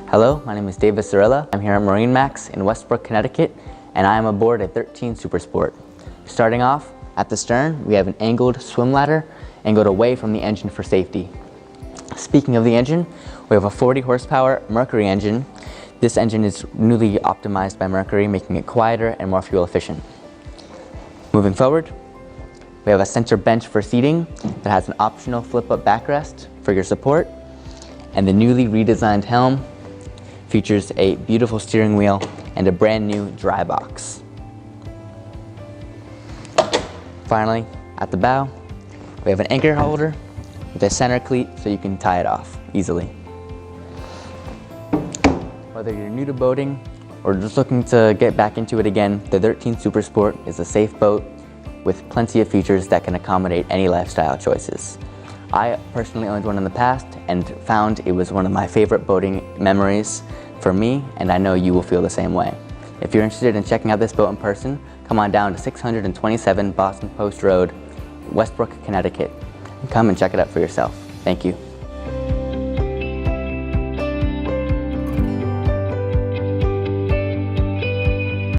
Hello, my name is David Cirilla. I'm here at MarineMax in Westbrook, Connecticut, and I am aboard a 13 Supersport. Starting off, at the stern, we have an angled swim ladder angled away from the engine for safety. Speaking of the engine, we have a 40 horsepower Mercury engine. This engine is newly optimized by Mercury, making it quieter and more fuel efficient. Moving forward, we have a center bench for seating that has an optional flip-up backrest for your support, and the newly redesigned helm features a beautiful steering wheel and a brand new dry box. Finally, at the bow, we have an anchor holder with a center cleat so you can tie it off easily. Whether you're new to boating or just looking to get back into it again, the 13 Supersport is a safe boat with plenty of features that can accommodate any lifestyle choices. I personally owned one in the past and found it was one of my favorite boating memories for me, and I know you will feel the same way. If you're interested in checking out this boat in person, come on down to 627 Boston Post Road, Westbrook, Connecticut, and come and check it out for yourself. Thank you.